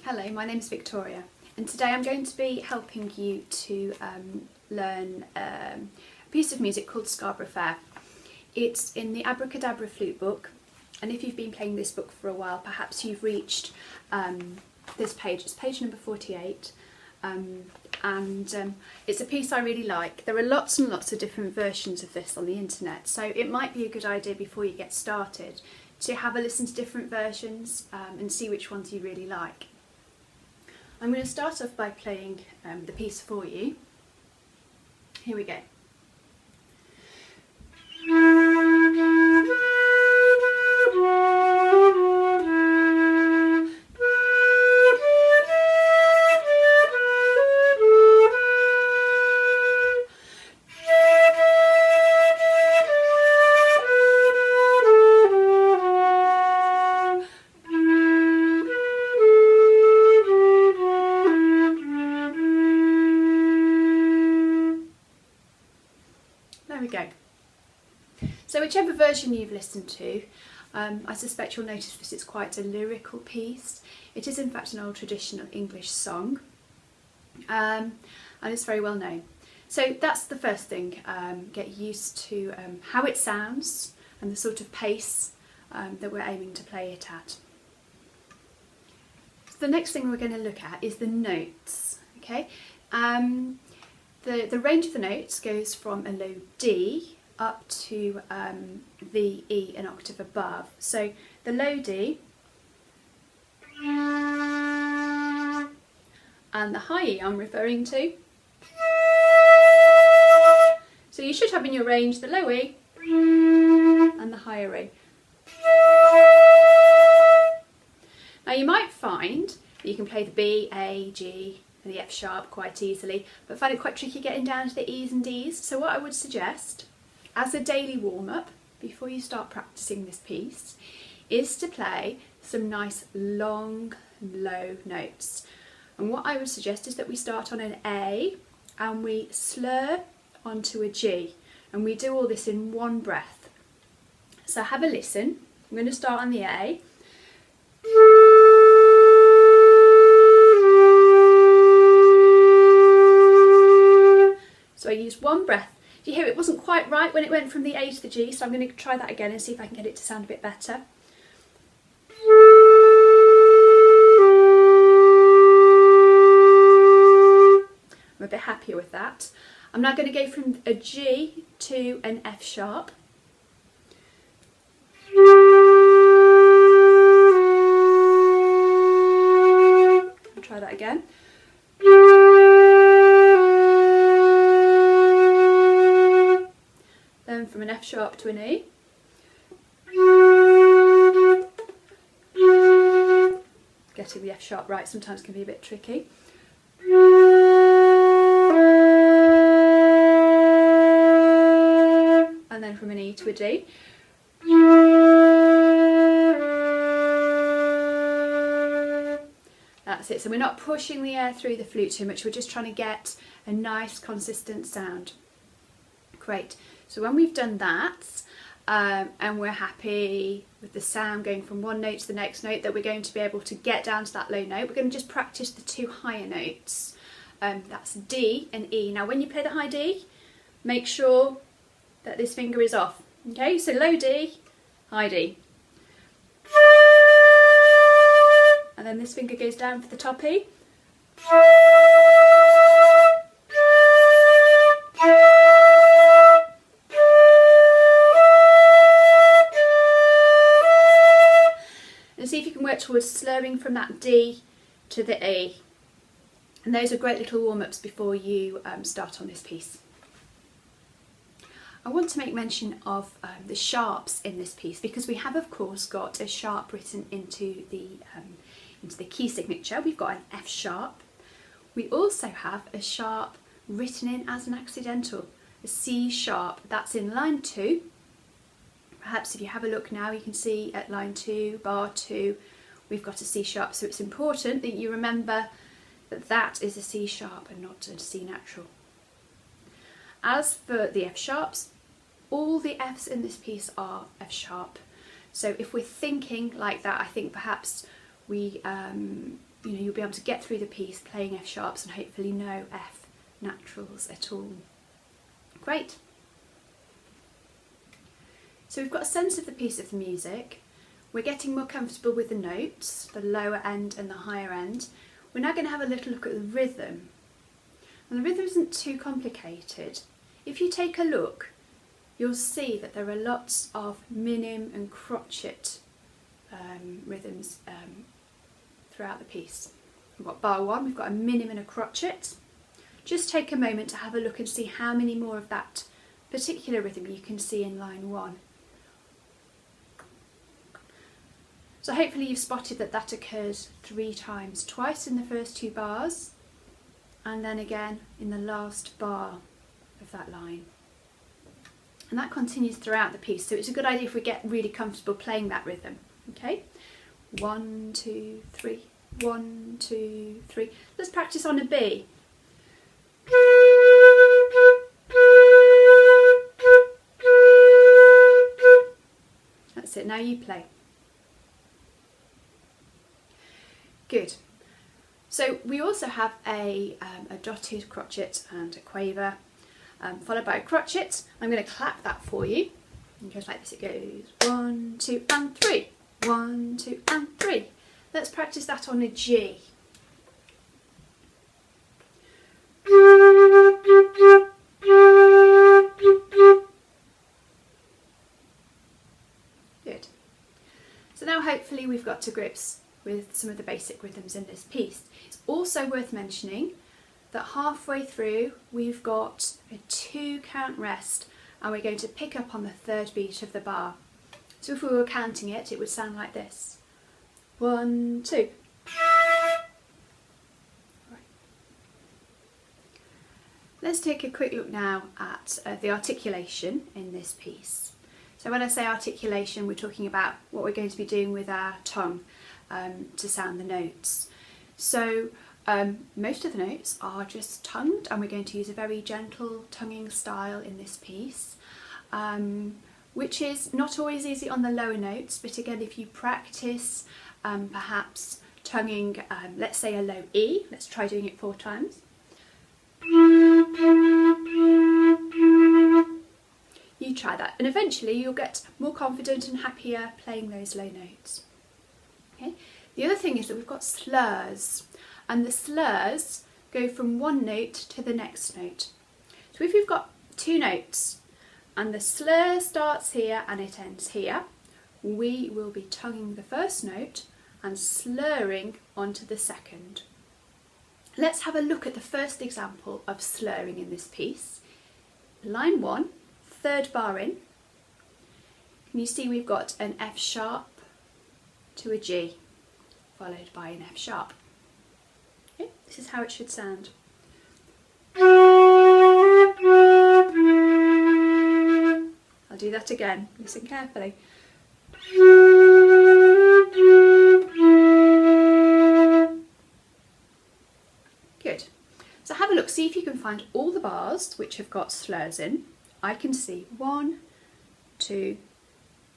Hello, my name is Victoria, and today I'm going to be helping you to learn a piece of music called Scarborough Fair. It's in the Abracadabra flute book, and if you've been playing this book for a while, perhaps you've reached this page. It's page number 48, and it's a piece I really like. There are lots and lots of different versions of this on the internet, so it might be a good idea before you get started to have a listen to different versions and see which ones you really like. I'm going to start off by playing the piece for you. Here we go. There we go. So whichever version you've listened to, I suspect you'll notice that it's quite a lyrical piece. It is in fact an old traditional English song, and it's very well known. So that's the first thing, get used to how it sounds and the sort of pace that we're aiming to play it at. So the next thing we're going to look at is the notes. Okay. The range of the notes goes from a low D up to the E an octave above. So the low D and the high E I'm referring to. So you should have in your range the low E and the higher E. Now you might find that you can play the B, A, G and the F sharp quite easily, but find it quite tricky getting down to the E's and D's. So what I would suggest as a daily warm-up before you start practicing this piece is to play some nice long low notes. And what I would suggest is that we start on an A and we slur onto a G, and we do all this in one breath. So have a listen. I'm going to start on the A. So I used one breath. Do you hear it wasn't quite right when it went from the A to the G, so I'm going to try that again and see if I can get it to sound a bit better. I'm a bit happier with that. I'm now going to go from a G to an F sharp. I'll try that again. Then from an F sharp to an E. Getting the F sharp right sometimes can be a bit tricky. And then from an E to a D. That's it. So we're not pushing the air through the flute too much, we're just trying to get a nice consistent sound. Great. So when we've done that, and we're happy with the sound going from one note to the next note, that we're going to be able to get down to that low note, we're going to just practice the two higher notes. That's D and E. Now when you play the high D, make sure that this finger is off. Okay, so low D, high D. And then this finger goes down for the top E. And see if you can work towards slurring from that D to the E. And those are great little warm-ups before you start on this piece. I want to make mention of the sharps in this piece, because we have of course got a sharp written into the key signature. We've got an F sharp. We also have a sharp written in as an accidental, a C sharp. That's in line 2. Perhaps if you have a look now, you can see at line 2, bar 2, we've got a C sharp. So it's important that you remember that that is a C sharp and not a C natural. As for the F sharps, all the Fs in this piece are F sharp. So if we're thinking like that, I think perhaps we you'll be able to get through the piece playing F sharps and hopefully no F naturals at all. Great. So we've got a sense of the piece of the music. We're getting more comfortable with the notes, the lower end and the higher end. We're now going to have a little look at the rhythm. And the rhythm isn't too complicated. If you take a look, you'll see that there are lots of minim and crotchet rhythms throughout the piece. We've got bar 1, we've got a minim and a crotchet. Just take a moment to have a look and see how many more of that particular rhythm you can see in line 1. So hopefully you've spotted that that occurs 3 times, twice in the first 2 bars and then again in the last bar of that line. And that continues throughout the piece, so it's a good idea if we get really comfortable playing that rhythm. Okay, 1, 2, 3, 1, 2, 3. Let's practice on a B. That's it, now you play. Good. So we also have a dotted crotchet and a quaver, followed by a crotchet. I'm going to clap that for you. It goes like this, it goes 1, 2 and 3, 1, 2 and 3. Let's practice that on a G. Good. So now hopefully we've got to grips with some of the basic rhythms in this piece. It's also worth mentioning that halfway through we've got a 2 count rest and we're going to pick up on the 3rd beat of the bar. So if we were counting it, it would sound like this. 1, 2. Right. Let's take a quick look now at the articulation in this piece. So when I say articulation, we're talking about what we're going to be doing with our tongue to sound the notes. So most of the notes are just tongued, and we're going to use a very gentle tonguing style in this piece, which is not always easy on the lower notes, but again, if you practice perhaps tonguing, let's say a low E, let's try doing it 4 times. You try that, and eventually you'll get more confident and happier playing those low notes. Okay. The other thing is that we've got slurs, and the slurs go from one note to the next note. So if you've got 2 notes and the slur starts here and it ends here, we will be tonguing the first note and slurring onto the second. Let's have a look at the first example of slurring in this piece. Line 1, 3rd bar in. Can you see we've got an F sharp to a G, followed by an F sharp. Okay, this is how it should sound. I'll do that again, listen carefully. Good. So have a look, see if you can find all the bars which have got slurs in. I can see 1, 2,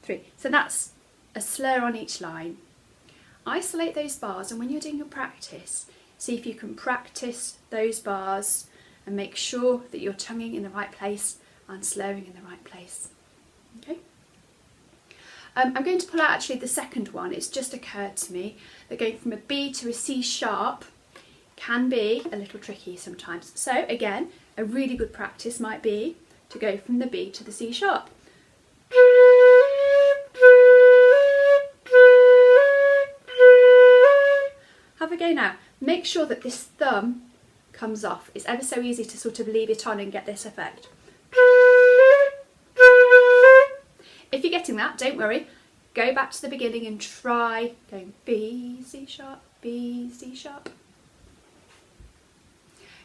3. So that's a slur on each line. Isolate those bars, and when you're doing your practice, see if you can practice those bars and make sure that you're tonguing in the right place and slurring in the right place. Okay. I'm going to pull out actually the second one. It's just occurred to me that going from a B to a C sharp can be a little tricky sometimes. So again, a really good practice might be to go from the B to the C sharp. Have a go now. Make sure that this thumb comes off. It's ever so easy to sort of leave it on and get this effect. If you're getting that, don't worry. Go back to the beginning and try going B, C sharp, B, C sharp.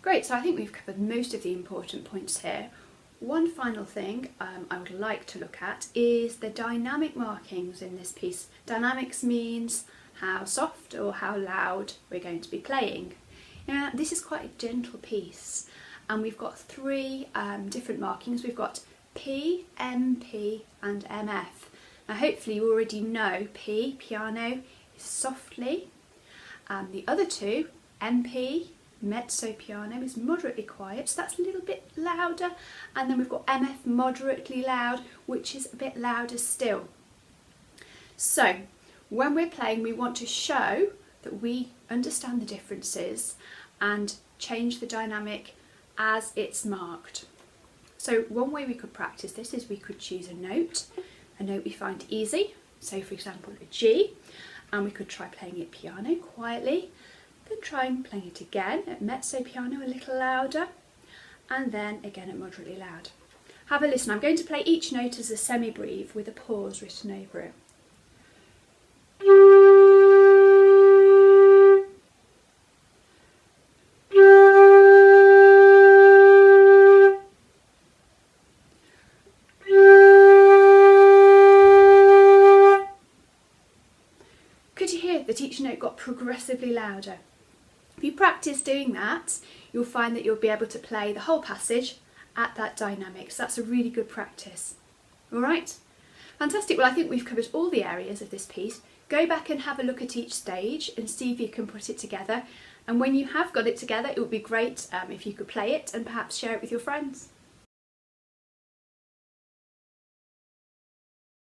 Great, so I think we've covered most of the important points here. One final thing I would like to look at is the dynamic markings in this piece. Dynamics means how soft or how loud we're going to be playing. Now, this is quite a gentle piece, and we've got 3 different markings. We've got P, M, P and MF. Now hopefully you already know P, piano, is softly, And the other two, MP, mezzo piano, is moderately quiet, so that's a little bit louder. And then we've got MF, moderately loud, which is a bit louder still. So when we're playing, we want to show that we understand the differences and change the dynamic as it's marked. So one way we could practice this is we could choose a note we find easy, so for example a G, and we could try playing it piano quietly, then try playing it again at mezzo piano a little louder, and then again at moderately loud. Have a listen. I'm going to play each note as a semi-breve with a pause written over it. Could you hear that each note got progressively louder? If you practice doing that, you'll find that you'll be able to play the whole passage at that dynamic. So that's a really good practice. All right? Fantastic. Well, I think we've covered all the areas of this piece. Go back and have a look at each stage and see if you can put it together. And when you have got it together, it would be great if you could play it and perhaps share it with your friends.